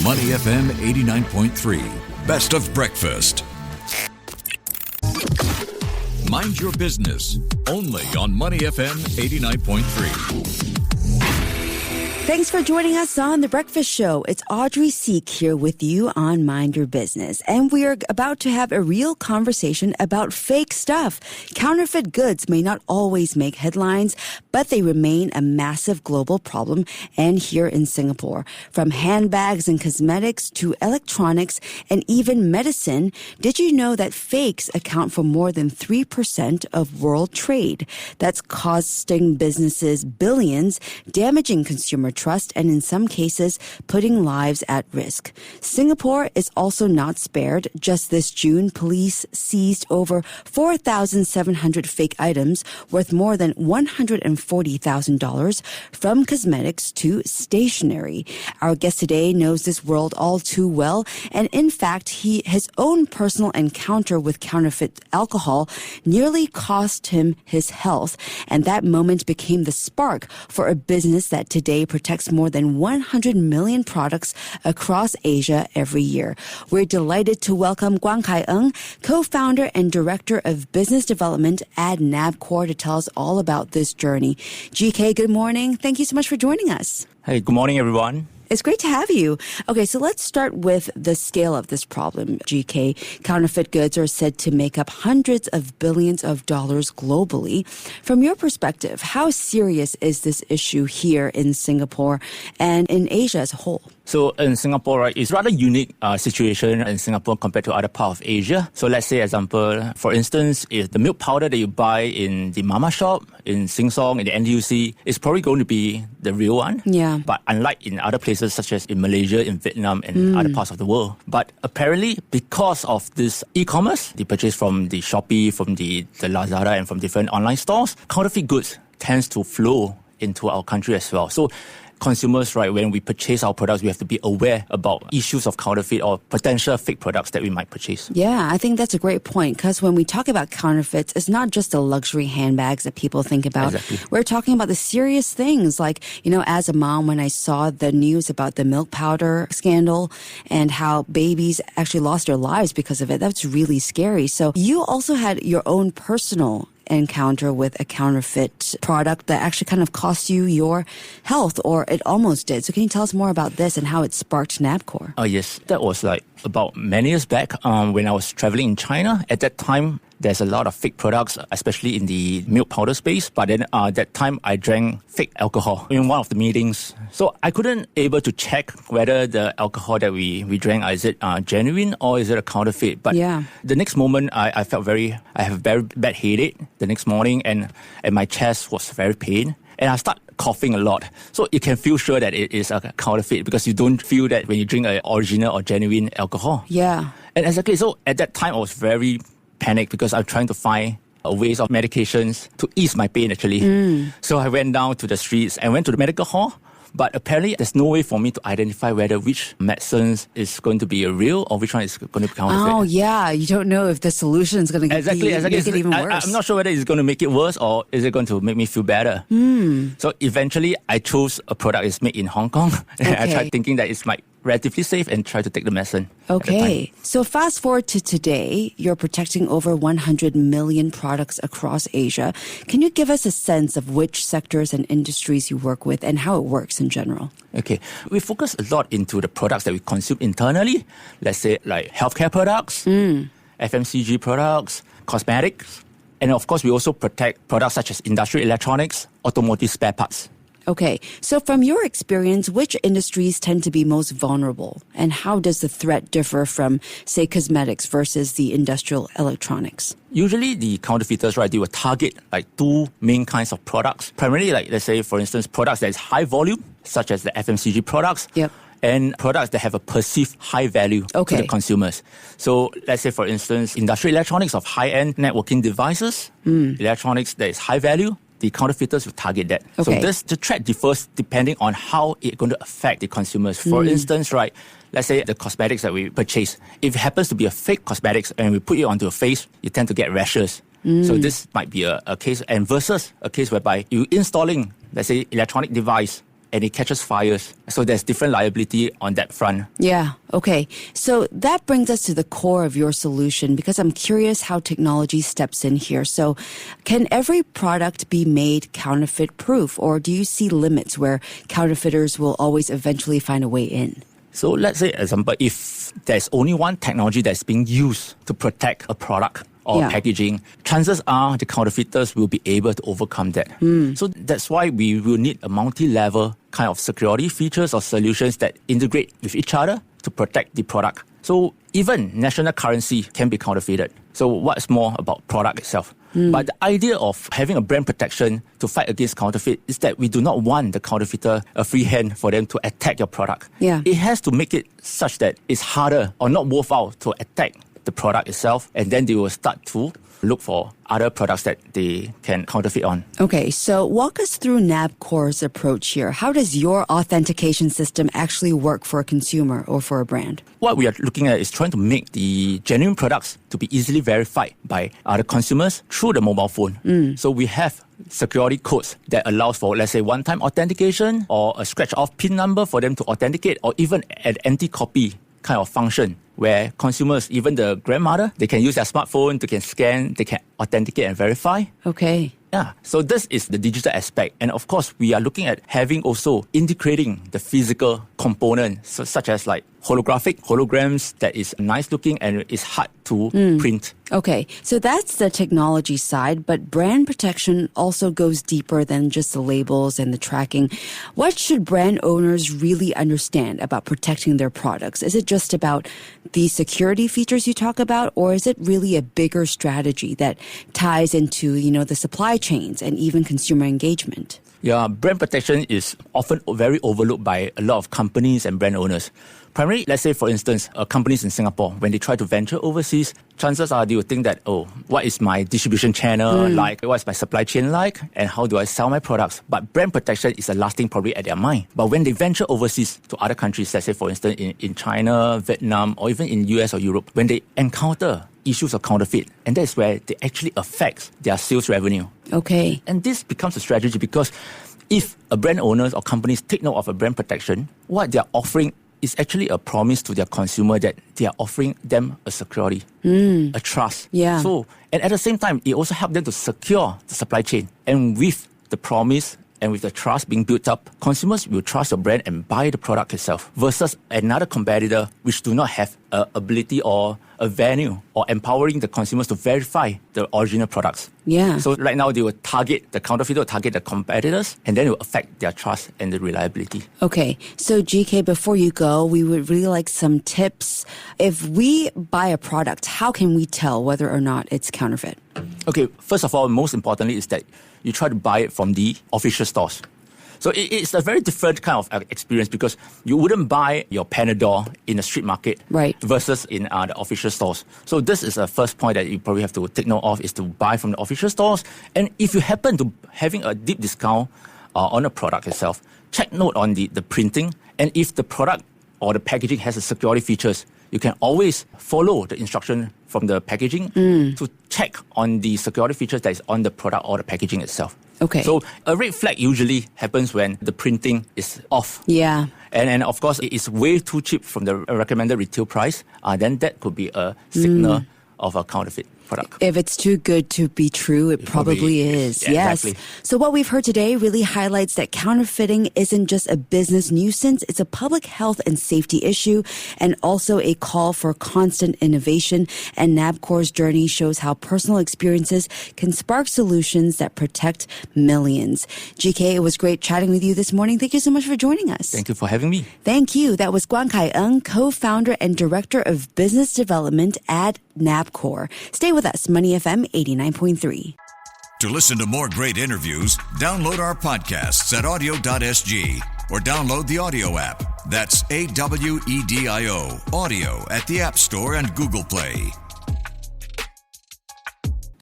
Money FM 89.3. Best of breakfast. Mind your business. Only on Money FM 89.3. Thanks for joining us on The Breakfast Show. It's Audrey Seek here with you on Mind Your Business. And we are about to have a real conversation about fake stuff. Counterfeit goods may not always make headlines, but they remain a massive global problem, and here in Singapore. From handbags and cosmetics to electronics and even medicine, did you know that fakes account for more than 3% of world trade? That's costing businesses billions, damaging consumer trust, and in some cases, putting lives at risk. Singapore is also not spared. Just this June, police seized over 4,700 fake items worth more than $140,000 from cosmetics to stationery. Our guest today knows this world all too well, and in fact, his own personal encounter with counterfeit alcohol nearly cost him his health, and that moment became the spark for a business that today protects more than 100 million products across Asia every year. We're delighted to welcome GuanKai Ng, co-founder and director of business development at Nabcore, to tell us all about this journey. GK, good morning. Thank you so much for joining us. Hey, good morning, everyone. It's great to have you. Okay, so let's start with the scale of this problem, GK. Counterfeit goods are said to make up hundreds of billions of dollars globally. From your perspective, how serious is this issue here in Singapore and in Asia as a whole? So in Singapore, right, it's rather unique situation in Singapore compared to other parts of Asia. So let's say, example, for instance, if the milk powder that you buy in the mama shop, in Sing Song, in the NTUC, is probably going to be the real one. Yeah. But unlike in other places such as in Malaysia, in Vietnam, and other parts of the world. But apparently, because of this e-commerce, the purchase from the Shopee, from the Lazada, and from different online stores, counterfeit goods tends to flow into our country as well. So consumers, right, when we purchase our products, we have to be aware about issues of counterfeit or potential fake products that we might purchase. Yeah, I think that's a great point, because when we talk about counterfeits, it's not just the luxury handbags that people think about. Exactly. We're talking about the serious things like, as a mom, when I saw the news about the milk powder scandal and how babies actually lost their lives because of it, that's really scary. So you also had your own personal encounter with a counterfeit product that actually kind of cost you your health, or it almost did. So can you tell us more about this and how it sparked Nabcore? Oh, yes. That was about many years back when I was traveling in China. At that time, there's a lot of fake products, especially in the milk powder space. But then that time, I drank fake alcohol in one of the meetings. So I couldn't able to check whether the alcohol that we drank, is it genuine or is it a counterfeit. But the next moment, I have a very bad headache the next morning, and my chest was very pain. And I start coughing a lot. So you can feel sure that it is a counterfeit because you don't feel that when you drink an original or genuine alcohol. Yeah. And exactly. So at that time, I was very panicked because I'm trying to find ways of medications to ease my pain, actually. So I went down to the streets and went to the medical hall. But apparently, there's no way for me to identify whether which medicines is going to be a real or which one is going to be counterfeit. Oh, yeah. You don't know if the solution is going to make it even worse. I'm not sure whether it's going to make it worse or is it going to make me feel better. So eventually, I chose a product that's made in Hong Kong. And I tried thinking that it's relatively safe and try to take the medicine. Okay. So fast forward to today, you're protecting over 100 million products across Asia. Can you give us a sense of which sectors and industries you work with and how it works in general? Okay. We focus a lot into the products that we consume internally. Let's say like healthcare products, FMCG products, cosmetics. And of course, we also protect products such as industrial electronics, automotive spare parts. Okay, so from your experience, which industries tend to be most vulnerable? And how does the threat differ from, say, cosmetics versus the industrial electronics? Usually the counterfeiters, right, they will target two main kinds of products. Primarily, let's say, for instance, products that is high volume, such as the FMCG products. Yep. And products that have a perceived high value to the consumers. So let's say, for instance, industrial electronics of high-end networking devices, electronics that is high value, the counterfeiters will target that. Okay. So the threat differs depending on how it's going to affect the consumers. For instance, right, let's say the cosmetics that we purchase, if it happens to be a fake cosmetics and we put it onto your face, you tend to get rashes. So this might be a case, and versus a case whereby you installing, let's say, electronic device and it catches fires. So there's different liability on that front. Yeah, okay. So that brings us to the core of your solution, because I'm curious how technology steps in here. So can every product be made counterfeit proof, or do you see limits where counterfeiters will always eventually find a way in? So let's say, example, if there's only one technology that's being used to protect a product or packaging, chances are the counterfeiters will be able to overcome that. So that's why we will need a multi-level kind of security features or solutions that integrate with each other to protect the product. So even national currency can be counterfeited. So what's more about product itself? But the idea of having a brand protection to fight against counterfeit is that we do not want the counterfeiter a free hand for them to attack your product. Yeah. It has to make it such that it's harder or not worthwhile to attack the product itself, and then they will start to look for other products that they can counterfeit on. Okay, so walk us through Nabcore's approach here. How does your authentication system actually work for a consumer or for a brand? What we are looking at is trying to make the genuine products to be easily verified by other consumers through the mobile phone. So we have security codes that allows for, let's say, one-time authentication or a scratch-off PIN number for them to authenticate, or even an anti-copy kind of function where consumers, even the grandmother, they can use their smartphone, they can scan, they can authenticate and verify. Okay. Yeah, so this is the digital aspect. And of course, we are looking at having also integrating the physical component, so such as like holograms that is nice looking and is hard to print. Okay, so that's the technology side, but brand protection also goes deeper than just the labels and the tracking. What should brand owners really understand about protecting their products? Is it just about the security features you talk about, or is it really a bigger strategy that ties into, the supply chains and even consumer engagement? Yeah, brand protection is often very overlooked by a lot of companies and brand owners. Primarily, let's say, for instance, companies in Singapore, when they try to venture overseas, chances are they will think that, what is my distribution channel like? What is my supply chain like? And how do I sell my products? But brand protection is the last thing probably at their mind. But when they venture overseas to other countries, let's say, for instance, in China, Vietnam, or even in US or Europe, when they encounter issues of counterfeit, and that's where they actually affects their sales revenue. Okay. And this becomes a strategy because if a brand owners or companies take note of a brand protection, what they're offering is actually a promise to their consumer that they are offering them a security, a trust. Yeah. So, and at the same time, it also helps them to secure the supply chain. And with the promise and with the trust being built up, consumers will trust your brand and buy the product itself versus another competitor which do not have a ability or a venue or empowering the consumers to verify the original products. Yeah. So right now they will target the counterfeiter, will target the competitors, and then it will affect their trust and the reliability. Okay. So GK, before you go, we would really like some tips. If we buy a product, how can we tell whether or not it's counterfeit? Okay, first of all, most importantly is that you try to buy it from the official stores. So it's a very different kind of experience because you wouldn't buy your Panadol in a street market versus in the official stores. So this is the first point that you probably have to take note of, is to buy from the official stores. And if you happen to having a deep discount on a product itself, check note on the printing. And if the product or the packaging has a security features, you can always follow the instruction from the packaging to check on the security features that is on the product or the packaging itself. Okay. So a red flag usually happens when the printing is off. Yeah. And of course, it is way too cheap from the recommended retail price. Then that could be a signal of a counterfeit product. If it's too good to be true, it probably is. Yeah, yes. Exactly. So what we've heard today really highlights that counterfeiting isn't just a business nuisance. It's a public health and safety issue, and also a call for constant innovation. And Nabcore's journey shows how personal experiences can spark solutions that protect millions. GK, it was great chatting with you this morning. Thank you so much for joining us. Thank you for having me. Thank you. That was GuanKai Ng, co-founder and director of business development at Nabcore. Stay with us, Money FM 89.3. To listen to more great interviews, download our podcasts at audio.sg or download the audio app. That's AWEDIO, audio at the App Store and Google Play.